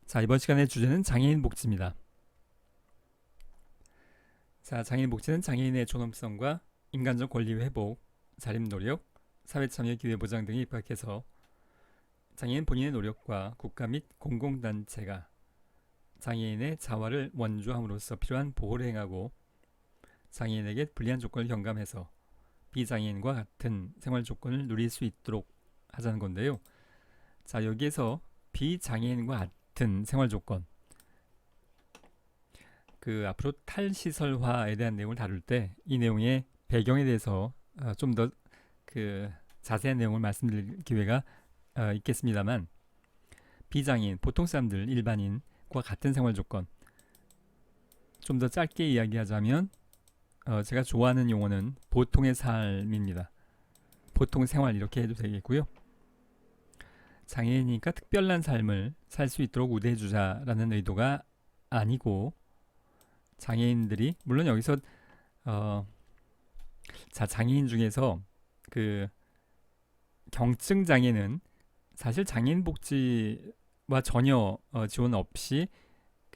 자, 이번 시간의 주제는 장애인 복지입니다. 자, 장애인 복지는 장애인의 존엄성과 인간적 권리 회복, 자립 노력, 사회 참여 기회 보장 등에 입각해서 장애인 본인의 노력과 국가 및 공공단체가 장애인의 자활을 원조함으로써 필요한 보호를 행하고 장애인에게 불리한 조건을 경감해서 비장애인과 같은 생활 조건을 누릴 수 있도록 하자는 건데요. 자, 여기에서 비장애인과 같은 생활 조건, 앞으로 탈시설화에 대한 내용을 다룰 때 이 내용의 배경에 대해서 좀 더 자세한 내용을 말씀드릴 기회가 있겠습니다만, 비장애인, 보통 사람들, 일반인과 같은 생활 조건, 좀 더 짧게 이야기하자면 제가 좋아하는 용어는 보통의 삶입니다. 보통 생활 이렇게 해도 되겠고요. 장애인이니까 특별한 삶을 살 수 있도록 우대해주자라는 의도가 아니고, 장애인들이 물론 여기서 장애인 중에서 경증 장애는 사실 장애인 복지와 전혀 지원 없이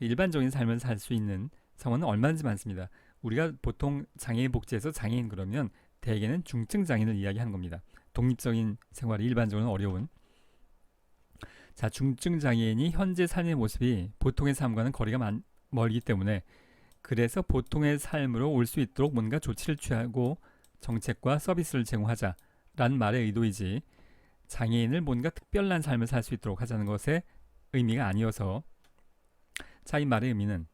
일반적인 삶을 살 수 있는 상황은 얼마든지 많습니다. 우리가 보통 장애인 복지에서 장애인 그러면 대개는 중증 장애인을 이야기하는 겁니다. 독립적인 생활이 일반적으로 어려운. 자, 중증 장애인이 현재 삶의 모습이 보통의 삶과는 거리가 멀기 때문에, 그래서 보통의 삶으로 올 수 있도록 뭔가 조치를 취하고 정책과 서비스를 제공하자라는 말의 의도이지, 장애인을 뭔가 특별한 삶을 살 수 있도록 하자는 것의 의미가 아니어서, 자, 이 말의 의미는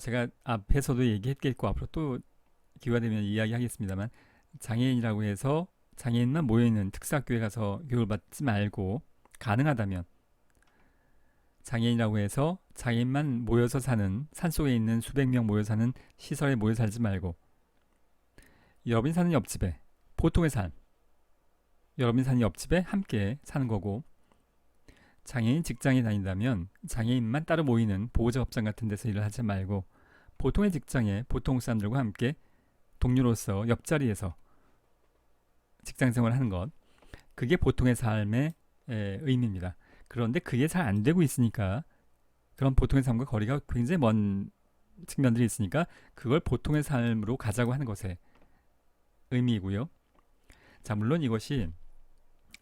제가 앞에서도 얘기했겠고 앞으로 또 기회가 되면 이야기하겠습니다만, 장애인이라고 해서 장애인만 모여있는 특수학교에 가서 교육을 받지 말고, 가능하다면 장애인이라고 해서 장애인만 모여서 사는, 산속에 있는 수백 명 모여 사는 시설에 모여 살지 말고, 여러분이 사는 옆집에, 보통의 삶, 여러분이 사는 옆집에 함께 사는 거고, 장애인 직장에 다닌다면 장애인만 따로 모이는 보호자 협장 같은 데서 일을 하지 말고, 보통의 직장에 보통 사람들과 함께 동료로서 옆자리에서 직장 생활을 하는 것, 그게 보통의 삶의 의미입니다. 그런데 그게 잘 안 되고 있으니까, 그런 보통의 삶과 거리가 굉장히 먼 측면들이 있으니까 그걸 보통의 삶으로 가자고 하는 것의 의미이고요. 자, 물론 이것이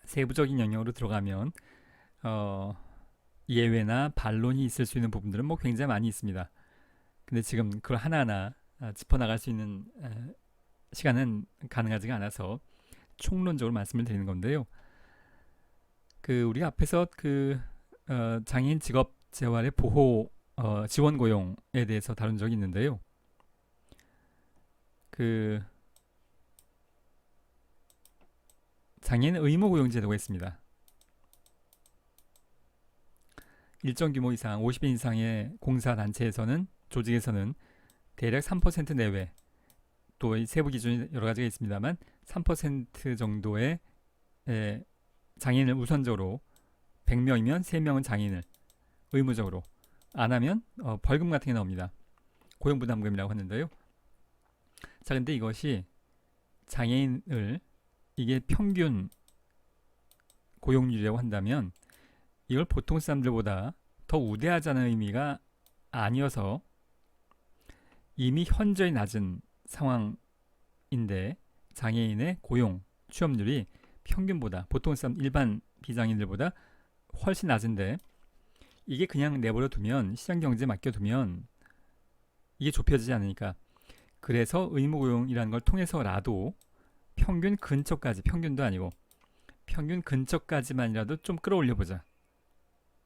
세부적인 영역으로 들어가면 예외나 반론이 있을 수 있는 부분들은 굉장히 많이 있습니다. 근데 지금 그걸 하나하나 짚어나갈 수 있는 시간은 가능하지가 않아서 총론적으로 말씀을 드리는 건데요. 우리가 앞에서 장애인 직업 재활의 보호 지원 고용에 대해서 다룬 적이 있는데요. 장애인 의무 고용 제도가 있습니다. 일정 규모 이상 50인 이상의 공사 단체에서는, 조직에서는 대략 3% 내외, 또 세부 기준이 여러 가지가 있습니다만 3% 정도의 장애인을 우선적으로, 100명이면 3명은 장애인을 의무적으로, 안 하면 벌금 같은 게 나옵니다. 고용부담금이라고 하는데요. 자, 근데 이것이 장애인을, 이게 평균 고용률이라고 한다면 이걸 보통 사람들보다 더 우대하자는 의미가 아니어서, 이미 현저히 낮은 상황인데 장애인의 고용 취업률이 평균보다, 보통 사람, 일반 비장애인들보다 훨씬 낮은데, 이게 그냥 내버려 두면, 시장 경제에 맡겨두면 이게 좁혀지지 않으니까, 그래서 의무고용이라는 걸 통해서라도 평균 근처까지, 평균도 아니고 평균 근처까지만이라도 좀 끌어올려보자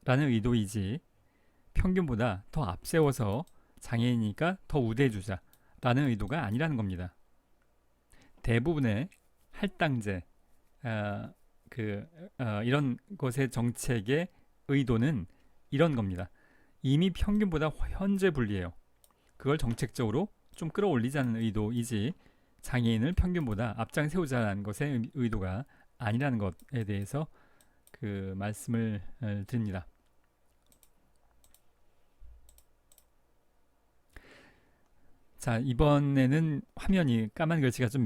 라는 의도이지, 평균보다 더 앞세워서 장애인이니까 더 우대해주자 라는 의도가 아니라는 겁니다. 대부분의 할당제, 이런 것의 정책의 의도는 이런 겁니다. 이미 평균보다 현저히 불리해요. 그걸 정책적으로 좀 끌어올리자는 의도이지, 장애인을 평균보다 앞장 세우자는 것의 의도가 아니라는 것에 대해서 말씀을 드립니다. 자, 이번에는 화면이, 까만 글씨가 좀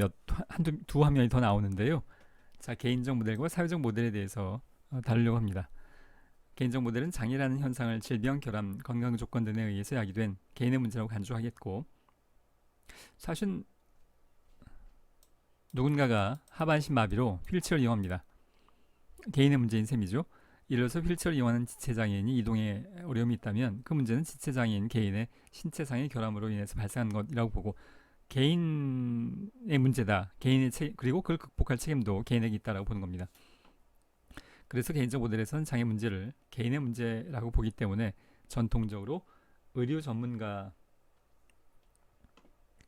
두 화면이 더 나오는데요. 자, 개인적 모델과 사회적 모델에 대해서 다루려고 합니다. 개인적 모델은 장애라는 현상을 질병, 결함, 건강 조건 등에 의해서 야기된 개인의 문제라고 간주하겠고, 사실 누군가가 하반신 마비로 휠체어를 이용합니다. 개인의 문제인 셈이죠. 예를 들어서 휠체어를 이용하는 지체장애인이 이동에 어려움이 있다면 그 문제는 지체장애인 개인의 신체상의 결함으로 인해서 발생한 것이라고 보고, 개인의 문제다. 그리고 그걸 극복할 책임도 개인에게 있다라고 보는 겁니다. 그래서 개인적 모델에서는 장애 문제를 개인의 문제라고 보기 때문에 전통적으로 의료 전문가에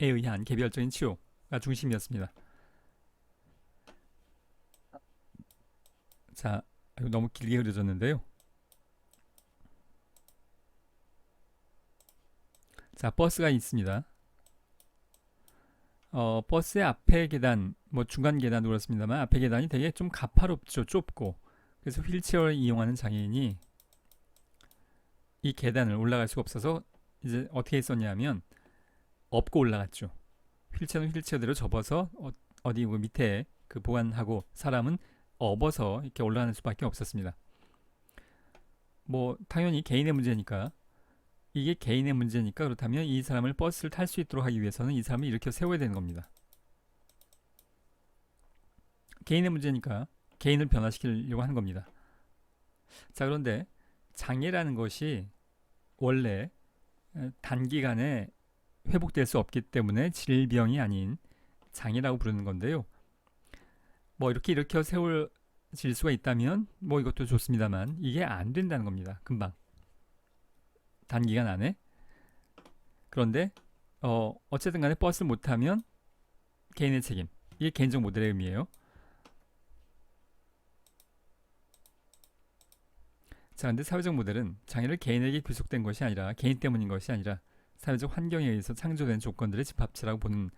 의한 개별적인 치료가 중심이었습니다. 자, 너무 길게 그려졌는데요. 자, 버스가 있습니다. 버스의 앞에 계단, 뭐 중간 계단도 그렇습니다만 앞에 계단이 되게 좀 가파롭죠. 좁고. 그래서 휠체어를 이용하는 장애인이 이 계단을 올라갈 수가 없어서 이제 어떻게 했었냐면 업고 올라갔죠. 휠체어는 휠체어대로 접어서 어디 밑에 그 보관하고, 사람은 업어서 이렇게 올라가는 수밖에 없었습니다. 뭐 당연히 개인의 문제니까, 이게 개인의 문제니까, 그렇다면 이 사람을 버스를 탈 수 있도록 하기 위해서는 이 사람을 일으켜 세워야 되는 겁니다. 개인의 문제니까 개인을 변화시키려고 하는 겁니다. 자, 그런데 장애라는 것이 원래 단기간에 회복될 수 없기 때문에 질병이 아닌 장애라고 부르는 건데요. 뭐 이렇게 일으켜 세워질 수가 있다면 뭐 이것도 좋습니다만, 이게 안 된다는 겁니다. 금방, 단기간 안에. 그런데 어쨌든 간에 버스를 못하면 개인의 책임, 이게 개인적 모델의 의미예요. 자, 근데 사회적 모델은 장애를 개인에게 귀속된 것이 아니라, 개인 때문인 것이 아니라 사회적 환경에 의해서 창조된 조건들의 집합체라고 보는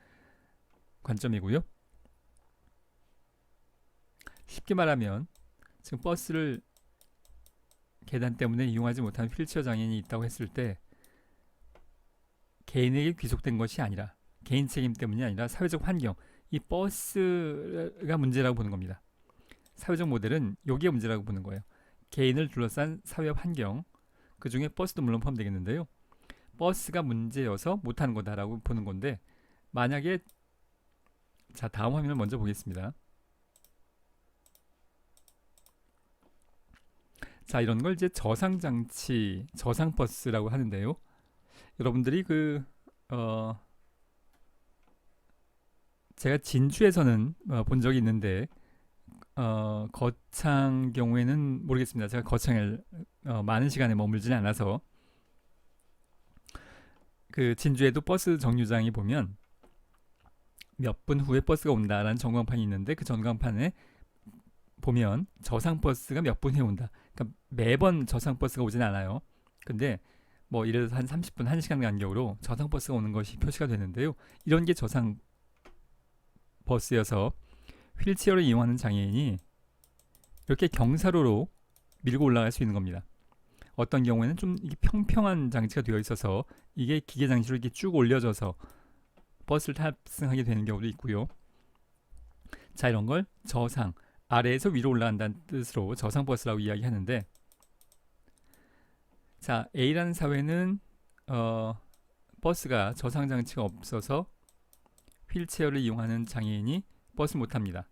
관점이고요. 쉽게 말하면 지금 버스를 계단 때문에 이용하지 못하는 휠체어 장애인이 있다고 했을 때, 개인에게 귀속된 것이 아니라, 개인 책임 때문이 아니라 사회적 환경, 이 버스가 문제라고 보는 겁니다. 사회적 모델은 여기에 문제라고 보는 거예요. 개인을 둘러싼 사회 환경, 그 중에 버스도 물론 포함되겠는데요. 버스가 문제여서 못하는 거다라고 보는 건데, 만약에, 자, 다음 화면을 먼저 보겠습니다. 자, 이런 걸 이제 저상장치, 저상버스라고 하는데요. 여러분들이 제가 진주에서는 본 적이 있는데, 거창 경우에는 모르겠습니다. 제가 거창을 많은 시간에 머물지는 않아서. 그 진주에도 버스 정류장에 보면 몇 분 후에 버스가 온다라는 전광판이 있는데, 그 전광판에 보면 저상버스가 몇 분 후에 온다. 그러니까 매번 저상버스가 오진 않아요. 근데 뭐 예를 들어서 한 30분, 1시간 간격으로 저상버스가 오는 것이 표시가 되는데요. 이런 게 저상버스여서 휠체어를 이용하는 장애인이 이렇게 경사로로 밀고 올라갈 수 있는 겁니다. 어떤 경우에는 좀 이게 평평한 장치가 되어 있어서 이게 기계 장치로 이렇게 쭉 올려져서 버스를 탑승하게 되는 경우도 있고요. 자, 이런 걸 저상, 아래에서 위로 올라간다는 뜻으로 저상버스라고 이야기하는데, 자, A라는 사회는 버스가 저상장치가 없어서 휠체어를 이용하는 장애인이 버스를 못합니다.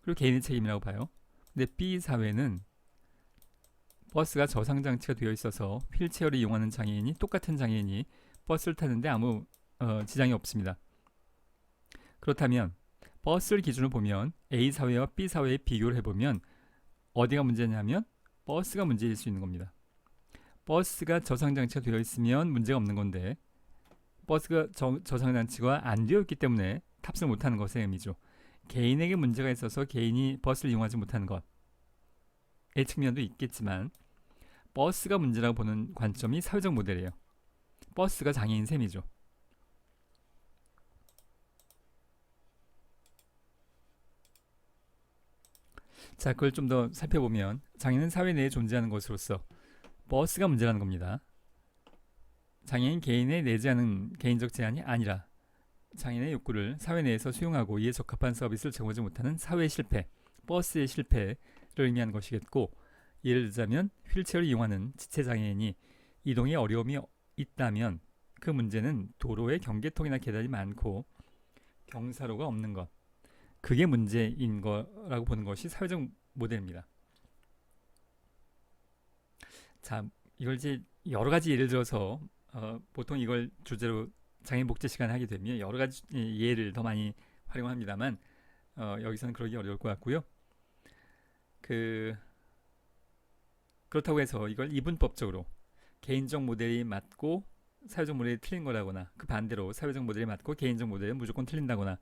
그리고 개인의 책임이라고 봐요. 근데 B 사회는 버스가 저상장치가 되어 있어서 휠체어를 이용하는 장애인이, 똑같은 장애인이 버스를 타는데 아무 지장이 없습니다. 그렇다면 버스를 기준으로 보면 A 사회와 B 사회의 비교를 해보면 어디가 문제냐면 버스가 문제일 수 있는 겁니다. 버스가 저상장치가 되어 있으면 문제가 없는 건데, 버스가 저상장치가 안 되어 있기 때문에 탑승을 못하는 것의 의미죠. 개인에게 문제가 있어서 개인이 버스를 이용하지 못하는 것의 측면도 있겠지만, 버스가 문제라고 보는 관점이 사회적 모델이에요. 버스가 장애인 셈이죠. 자, 그걸 좀 더 살펴보면 장애는 사회 내에 존재하는 것으로서 버스가 문제라는 겁니다. 장애인 개인에 내재하는 개인적 제한이 아니라 장애인의 욕구를 사회 내에서 수용하고 이에 적합한 서비스를 제공하지 못하는 사회의 실패, 버스의 실패를 의미하는 것이겠고, 예를 들자면 휠체어를 이용하는 지체장애인이 이동에 어려움이 있다면 그 문제는 도로에 경계통이나 계단이 많고 경사로가 없는 것, 그게 문제인 거라고 보는 것이 사회적 모델입니다. 자, 이걸 이제 여러 가지 예를 들어서 보통 이걸 주제로 장애인 복지 시간에 하게 되면 여러 가지 예를 더 많이 활용합니다만 여기서는 그러기 어려울 것 같고요. 그렇다고 해서 이걸 이분법적으로 개인적 모델이 맞고 사회적 모델이 틀린 거라거나 그 반대로 사회적 모델이 맞고 개인적 모델이 무조건 틀린다거나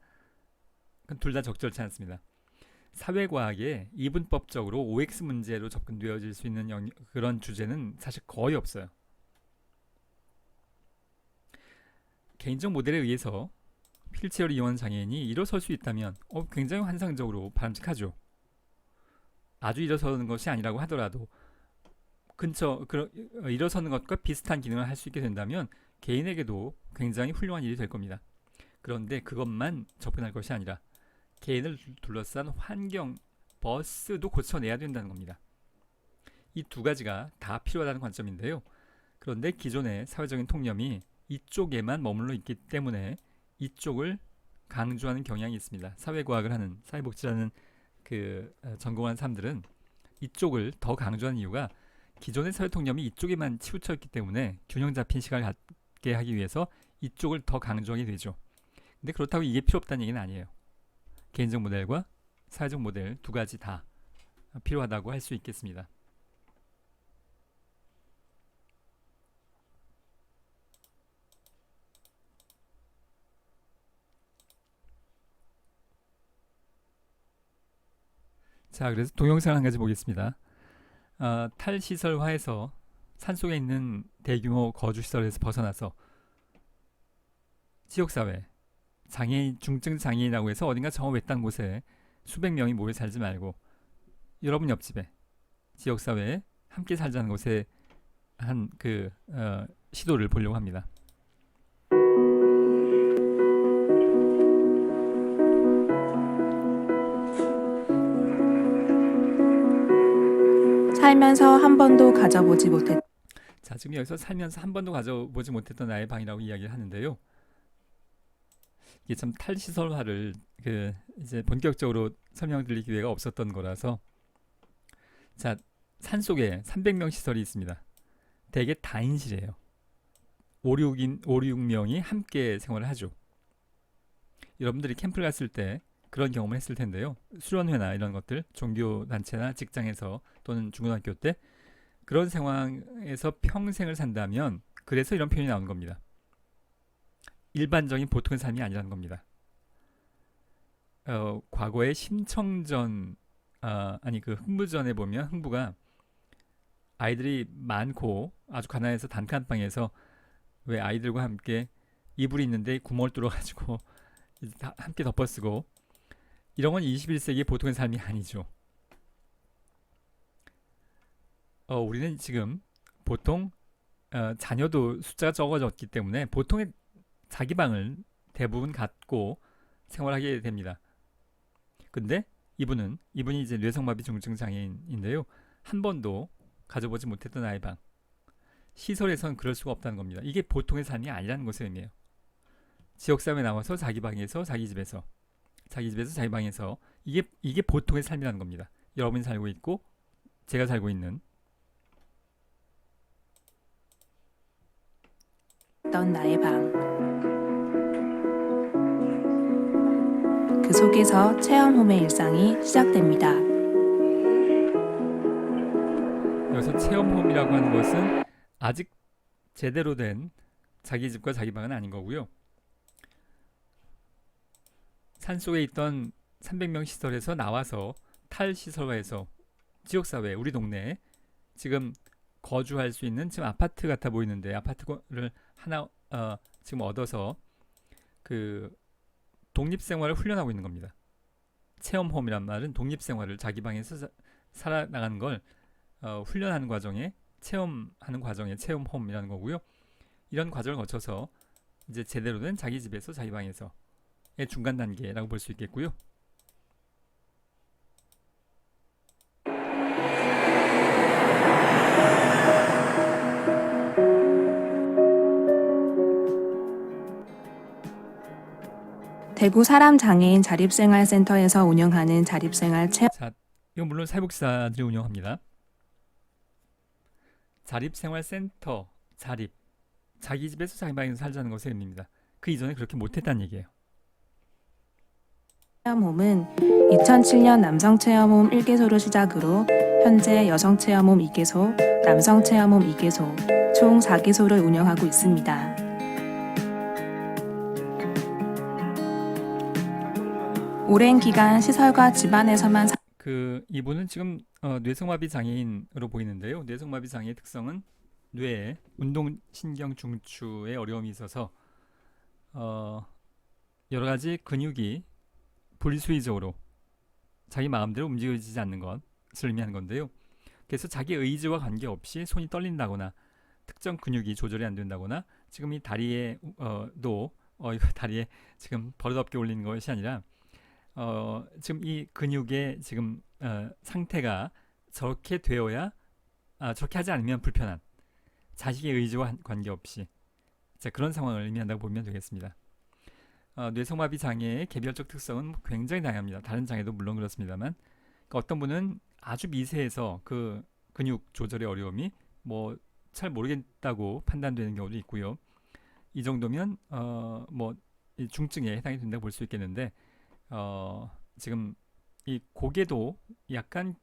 그건 둘 다 적절치 않습니다. 사회과학에 이분법적으로 OX 문제로 접근되어질 수 있는 그런 주제는 사실 거의 없어요. 개인적 모델에 의해서 휠체어를 이용하는 장애인이 일어설 수 있다면 굉장히 환상적으로 바람직하죠. 아주 일어서는 것이 아니라고 하더라도 일어서는 것과 비슷한 기능을 할 수 있게 된다면 개인에게도 굉장히 훌륭한 일이 될 겁니다. 그런데 그것만 접근할 것이 아니라 개인을 둘러싼 환경, 버스도 고쳐내야 된다는 겁니다. 이 두 가지가 다 필요하다는 관점인데요. 그런데 기존의 사회적인 통념이 이쪽에만 머물러 있기 때문에 이쪽을 강조하는 경향이 있습니다. 사회과학을 하는 사회복지라는 전공한 사람들은 이쪽을 더 강조하는 이유가 기존의 사회 통념이 이쪽에만 치우쳐 있기 때문에 균형 잡힌 시각을 갖게 하기 위해서 이쪽을 더 강조하게 되죠. 근데 그렇다고 이게 필요 없다는 얘기는 아니에요. 개인적 모델과 사회적 모델 두 가지 다 필요하다고 할 수 있겠습니다. 자, 그래서 동영상 한 가지 보겠습니다. 탈시설화에서 산속에 있는 대규모 거주시설에서 벗어나서 지역사회, 장애인, 중증 장애인이라고 해서 어딘가 저 외딴 곳에 수백 명이 모여 살지 말고 여러분 옆집에 지역사회에 함께 살자는 곳에 한 시도를 보려고 합니다. 살면서 한 번도 가져보지 못했. 자, 지금 여기서 살면서 한 번도 가져보지 못했던 나의 방이라고 이야기를 하는데요. 이게 참 탈시설화를 이제 본격적으로 설명드릴 기회가 없었던 거라서, 자, 산속에 300명 시설이 있습니다. 대개 다인실이에요. 5, 6명이 함께 생활을 하죠. 여러분들이 캠프를 갔을 때 그런 경험을 했을 텐데요. 수련회나 이런 것들, 종교단체나 직장에서 또는 중고등학교 때 그런 상황에서 평생을 산다면 그래서 이런 표현이 나오는 겁니다. 일반적인 보통의 삶이 아니라는 겁니다. 과거에 심청전 흥부전에 보면 흥부가 아이들이 많고 아주 가난해서 단칸방에서 왜 아이들과 함께 이불이 있는데 구멍을 뚫어가지고 함께 덮어쓰고 이런 건 21세기의 보통의 삶이 아니죠. 우리는 지금 보통 자녀도 숫자가 적어졌기 때문에 보통의 자기 방을 대부분 갖고 생활하게 됩니다. 근데 이분이 이제 뇌성마비 중증 장애인인데요. 한 번도 가져보지 못했던 아이 방. 시설에선 그럴 수가 없다는 겁니다. 이게 보통의 삶이 아니라는 것을 의미해요. 지역사회에 나와서 자기 방에서 자기 집에서 자기 방에서 이게 보통의 삶이라는 겁니다. 여러분이 살고 있고 제가 살고 있는 던 나의 방. 그 속에서 체험홈의 일상이 시작됩니다. 여기서 체험홈이라고 하는 것은 아직 제대로 된 자기 집과 자기 방은 아닌 거고요. 산속에 있던 300명 시설에서 나와서 탈시설화에서 지역사회, 우리 동네에 지금 거주할 수 있는 지금 아파트 같아 보이는데 아파트를 하나 지금 얻어서 독립생활을 훈련하고 있는 겁니다. 체험홈이란 말은 독립생활을 자기 방에서 살아나가는 걸 훈련하는 과정에 체험하는 과정에 체험홈이라는 거고요. 이런 과정을 거쳐서 이제 제대로 된 자기 집에서 자기 방에서의 중간 단계라고 볼 수 있겠고요. 대구 사람장애인 자립생활센터에서 운영하는 자립생활 체험 자, 이건 물론 사회복지사들이 운영합니다. 자립생활센터, 자기 집에서 자기 방에서 살자는 것의 의미입니다. 그 이전에 그렇게 못했다는 얘기예요. 체험홈은 2007년 남성체험홈 1개소를 시작으로 현재 여성체험홈 2개소, 남성체험홈 2개소, 총 4개소를 운영하고 있습니다. 오랜 기간 시설과 집안에서만 이분은 지금 뇌성마비 장애인으로 보이는데요. 뇌성마비 장애의 특성은 뇌에 운동신경 중추에 어려움이 있어서 여러 가지 근육이 분리수의적으로 자기 마음대로 움직여지지 않는 것을 의미하는 건데요. 그래서 자기 의지와 관계없이 손이 떨린다거나 특정 근육이 조절이 안 된다거나 지금 이 다리에 이거 다리에 지금 버릇없게 올리는 것이 아니라 지금 이 근육의 지금 상태가 저렇게 되어야 저렇게 하지 않으면 불편한 자식의 의지와 관계없이 그런 상황을 의미한다고 보면 되겠습니다. 뇌성마비 장애의 개별적 특성은 굉장히 다양합니다. 다른 장애도 물론 그렇습니다만 어떤 분은 아주 미세해서 그 근육 조절의 어려움이 잘 모르겠다고 판단되는 경우도 있고요. 이 정도면 이 중증에 해당이 된다고 볼 수 있겠는데 지금 이 고개도 약간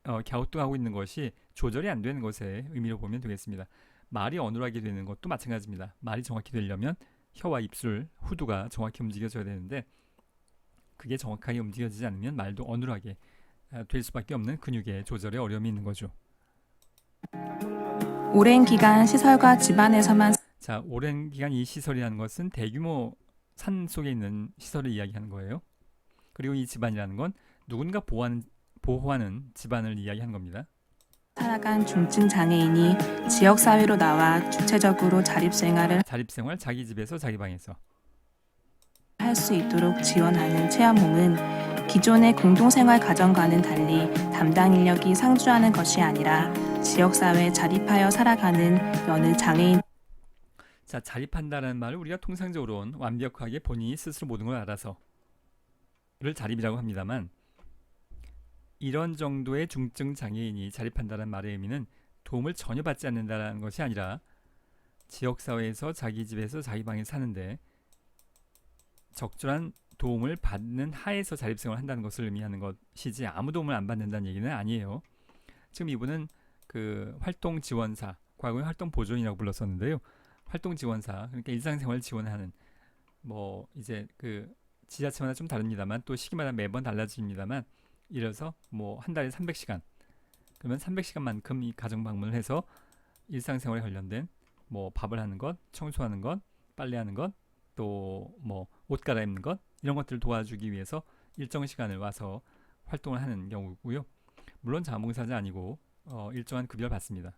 갸우뚱하고 있는 것이 조절이 안 되는 것의 의미로 보면 되겠습니다. 말이 어눌하게 되는 것도 마찬가지입니다. 말이 정확히 되려면 혀와 입술, 후두가 정확히 움직여져야 되는데 그게 정확하게 움직여지지 않으면 말도 어눌하게 될 수밖에 없는 근육의 조절에 어려움이 있는 거죠. 오랜 기간 시설과 집안에서만 자, 오랜 기간 이 시설이라는 것은 대규모 산 속에 있는 시설을 이야기하는 거예요. 그리고 이 집안이라는 건 누군가 보호하는 집안을 이야기하는 겁니다. 살아간 중증 장애인이 지역사회로 나와 주체적으로 자립생활을 자립생활, 자기 집에서 자기 방에서 할 수 있도록 지원하는 체험홈은 기존의 공동생활 가정과는 달리 담당 인력이 상주하는 것이 아니라 지역사회에 자립하여 살아가는 여느 장애인 자, 자립한다는 말을 우리가 통상적으로는 완벽하게 본인이 스스로 모든 걸 알아서를 자립이라고 합니다만 이런 정도의 중증 장애인이 자립한다는 말의 의미는 도움을 전혀 받지 않는다는 것이 아니라 지역사회에서 자기 집에서 자기 방에 사는데 적절한 도움을 받는 하에서 자립생활을 한다는 것을 의미하는 것이지 아무 도움을 안 받는다는 얘기는 아니에요. 지금 이분은 그 활동지원사, 과거에 활동보조인이라고 불렀었는데요. 활동지원사, 그러니까 일상생활 지원하는 이제 그 지자체마다 좀 다릅니다만 또 시기마다 매번 달라집니다만 이래서 한 달에 300시간 그러면 300시간만큼 이 가정 방문을 해서 일상생활에 관련된 밥을 하는 것, 청소하는 것, 빨래하는 것, 또 옷 갈아입는 것 이런 것들을 도와주기 위해서 일정 시간을 와서 활동을 하는 경우고요. 물론 자원봉사자 아니고 일정한 급여를 받습니다.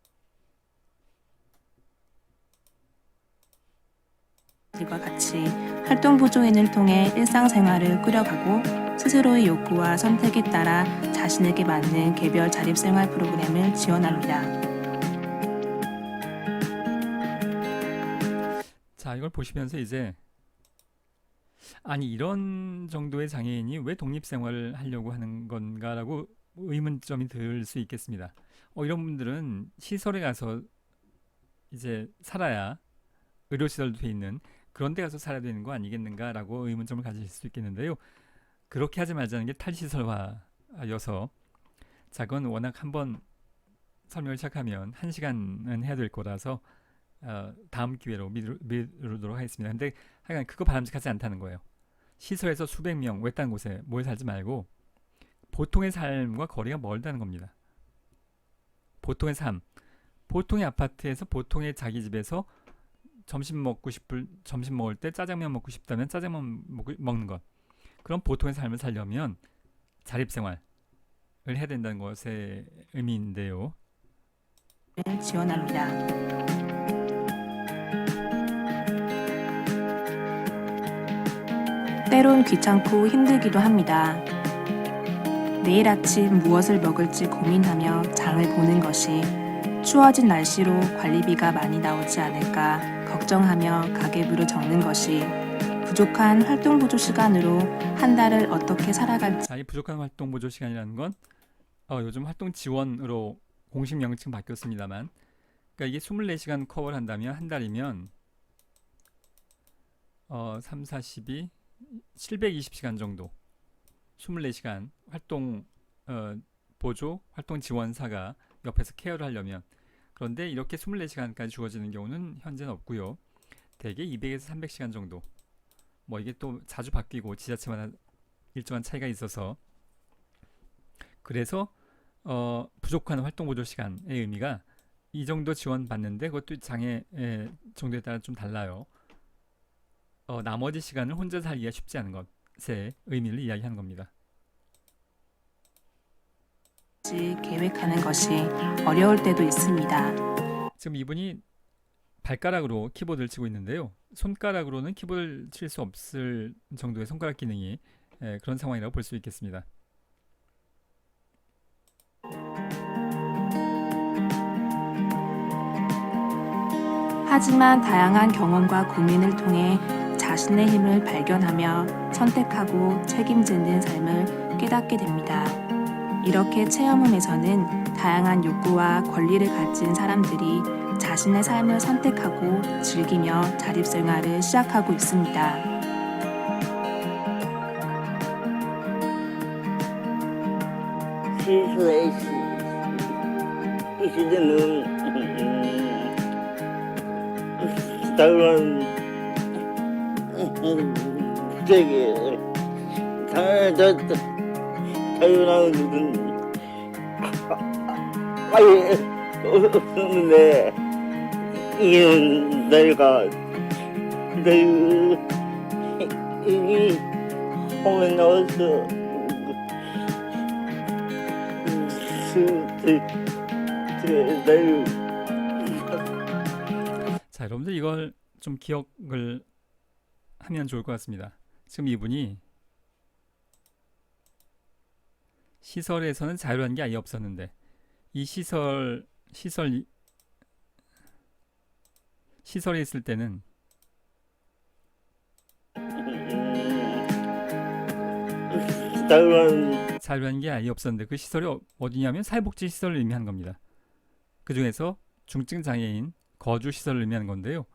과 같이 활동보조인을 통해 일상생활을 꾸려가고 스스로의 욕구와 선택에 따라 자신에게 맞는 개별 자립생활 프로그램을 지원합니다. 자, 이걸 보시면서 이제 아니 이런 정도의 장애인이 왜 독립생활을 하려고 하는 건가라고 의문점이 들 수 있겠습니다. 이런 분들은 시설에 가서 이제 살아야 의료시설도 돼 있는 그런 데 가서 살아야 되는 거 아니겠는가라고 의문점을 가지실 수 있겠는데요. 그렇게 하지 말자는 게 탈시설화여서 자, 그건 워낙 한번 설명을 시작하면 1시간은 해야 될 거라서 다음 기회로 미루도록 하겠습니다. 근데 하여간 그거 바람직하지 않다는 거예요. 시설에서 수백 명 외딴 곳에 모여 살지 말고 보통의 삶과 거리가 멀다는 겁니다. 보통의 삶, 보통의 아파트에서 보통의 자기 집에서 점심 먹을 때 짜장면 먹고 싶다면 짜장면 먹는 것. 그런 보통의 삶을 살려면 자립생활을 해야 된다는 것의 의미인데요. 지원합니다. 때론 귀찮고 힘들기도 합니다. 내일 아침 무엇을 먹을지 고민하며 장을 보는 것이 추워진 날씨로 관리비가 많이 나오지 않을까 걱정하며 가계부를 적는 것이 부족한 활동 보조 시간으로 한 달을 어떻게 살아갈지 자, 이 부족한 활동 보조 시간이라는 건 요즘 활동 지원으로 공식 명칭 바뀌었습니다만, 그러니까 이게 24시간 커버를 한다면 한 달이면 3, 4, 12, 720시간 정도 24시간 활동 보조, 활동 지원사가 옆에서 케어를 하려면. 그런데 이렇게 24시간까지 주어지는 경우는 현재는 없고요. 대개 200에서 300시간 정도. 뭐 이게 또 자주 바뀌고 지자체마다 일정한 차이가 있어서, 그래서 부족한 활동 보조 시간의 의미가 이 정도 지원받는데 그것도 장애 정도에 따라 좀 달라요. 나머지 시간을 혼자 살기가 쉽지 않은 것의 의미를 이야기하는 겁니다. 계획하는 것이 어려울 때도 있습니다. 지금 이분이 발가락으로 키보드를 치고 있는데요. 손가락으로는 키보드를 칠 수 없을 정도의 손가락 기능이 그런 상황이라고 볼 수 있겠습니다. 하지만 다양한 경험과 고민을 통해 자신의 힘을 발견하며 선택하고 책임지는 삶을 깨닫게 됩니다. 이렇게 체험홈에서는 다양한 욕구와 권리를 가진 사람들이 자신의 삶을 선택하고 즐기며 자립생활을 시작하고 있습니다. 시소의 이 시대는 다른 세계 자유라는 것은 아예 없었는데 이는 내가 이 홈에 나와서 자, 여러분들 이걸 좀 기억을 하면 좋을 것 같습니다. 지금 이분이 시설에서는 자유라는 게 아예 없었는데, 이 시설에 있을 때는 자유라는 게 아예 없었는데, 그 시설이 어디냐면 사회복지 시설을 의미하는 겁니다. 그 중에서 중증 장애인 거주 시설을 의미하는 건데요.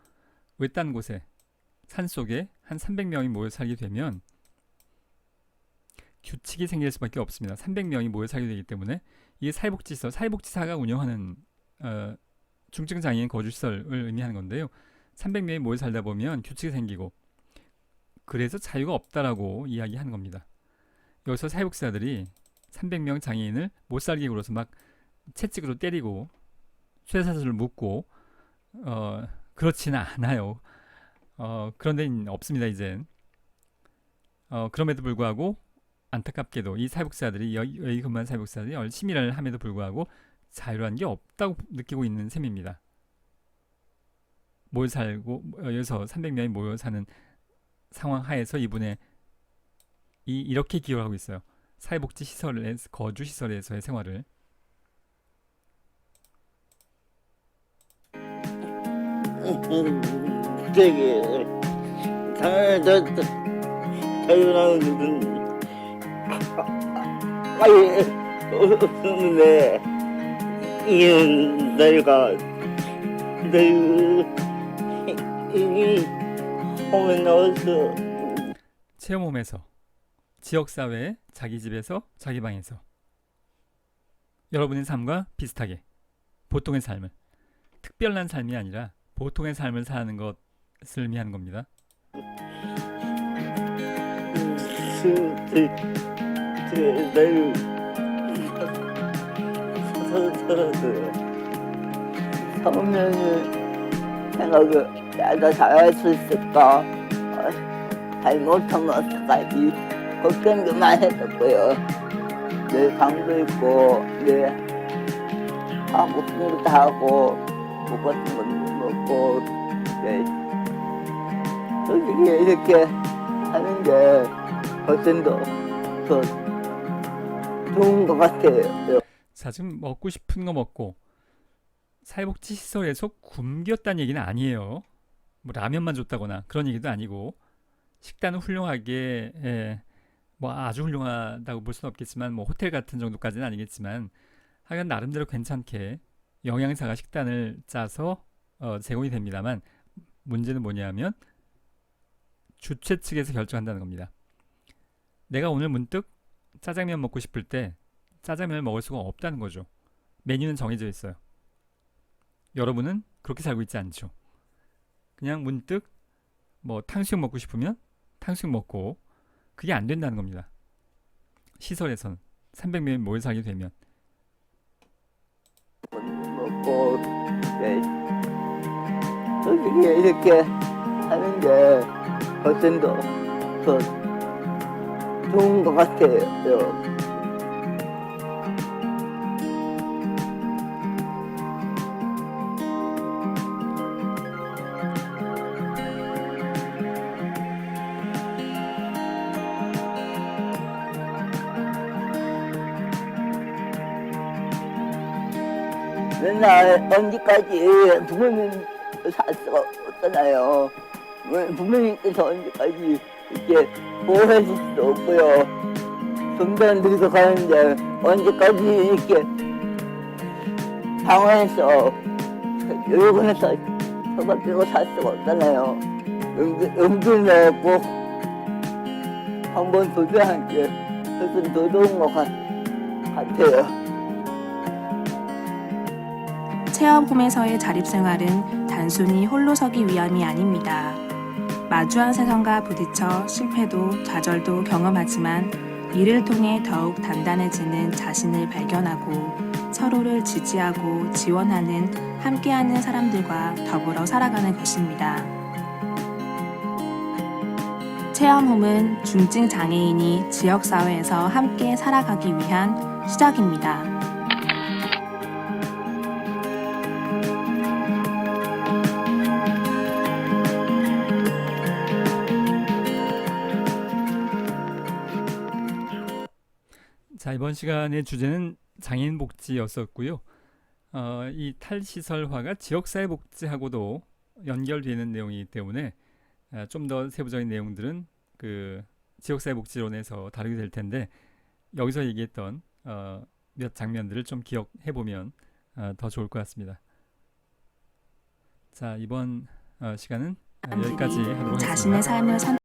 외딴 곳에 산속에 한 300명이 모여 살게 되면 규칙이 생길 수밖에 없습니다. 300명이 모여 살게 되기 때문에 이게 사회복지시설, 사회복지사가 운영하는 중증 장애인 거주 시설을 의미하는 건데요. 300명이 모여 살다 보면 규칙이 생기고, 그래서 자유가 없다라고 이야기하는 겁니다. 여기서 사회복지사들이 300명 장애인을 못 살게 굴어서 막 채찍으로 때리고 쇠사슬을 묶고 그렇지는 않아요. 그런 데는 없습니다, 이젠. 그럼에도 불구하고 안타깝게도 이 사회복지사들이 여기 근무하는 사회복지사들이 열심히 일을 함에도 불구하고 자유라는 게 없다고 느끼고 있는 셈입니다. 모여 살고, 여기서 300명이 모여 사는 상황 하에서 이분의 이렇게 기여를 하고 있어요. 사회복지 시설에서, 거주 시설에서의 생활을. 세계 자유라는 것은 아예 없었는데 이는 내가 이 홈에 나와서 체험홈에서, 지역사회에, 자기 집에서, 자기 방에서 여러분의 삶과 비슷하게 보통의 삶을, 특별한 삶이 아니라 보통의 삶을 사는 것을 의미하는 겁니다. 살았어요. 처음에는 생각을 내가 잘할 수 있을까, 잘못하면 어떡하지, 걱정 그만 했었고요. 내 방도 있고 내 하고 싶은 것도 하고 먹고 싶은 것도 먹고, 솔직히 이렇게 하는 게 훨씬 더 좋은 것 같아요. 자, 지금 먹고 싶은 거 먹고 사회복지 시설에서 굶겼다는 얘기는 아니에요. 뭐 라면만 줬다거나 그런 얘기도 아니고, 식단은 훌륭하게 뭐 아주 훌륭하다고 볼 수는 없겠지만 뭐 호텔 같은 정도까지는 아니겠지만 하여간 나름대로 괜찮게 영양사가 식단을 짜서 제공이 됩니다만 문제는 뭐냐면 주최 측에서 결정한다는 겁니다. 내가 오늘 문득 짜장면 먹고 싶을 때 짜장면을 먹을 수가 없다는 거죠. 메뉴는 정해져 있어요. 여러분은 그렇게 살고 있지 않죠. 그냥 문득 뭐 탕수육 먹고 싶으면 탕수육 먹고 그게 안 된다는 겁니다. 시설에서는 300명이 모여 살게 되면 먹고 네. 솔직히 이렇게 하는 게 훨씬 더 좋은 것 같아요. 맨날 언제까지 부모님 살 수가 없잖아요. 부모님께서 언제까지 이렇게 보호해 줄 수도 없고요. 선배는 늙어 가는데 언제까지 이렇게 방황해서 여러분에서 처박히고 살 수가 없잖아요. 용기를 꼭 한번 도전하는 게 훨씬 더 좋은 것 같아요. 체험홈에서의 자립생활은 단순히 홀로서기 위함이 아닙니다. 마주한 세상과 부딪혀 실패도 좌절도 경험하지만 이를 통해 더욱 단단해지는 자신을 발견하고 서로를 지지하고 지원하는 함께하는 사람들과 더불어 살아가는 것입니다. 체험홈은 중증 장애인이 지역사회에서 함께 살아가기 위한 시작입니다. 자, 이번 시간의 주제는 장애인 복지였었고요. 이 탈시설화가 지역사회 복지하고도 연결되는 내용이기 때문에 좀 더 세부적인 내용들은 그 지역사회 복지론에서 다루게 될 텐데 여기서 얘기했던 몇 장면들을 좀 기억해 보면 더 좋을 것 같습니다. 자, 이번 시간은 여기까지 하도록 자신의 하겠습니다. 삶을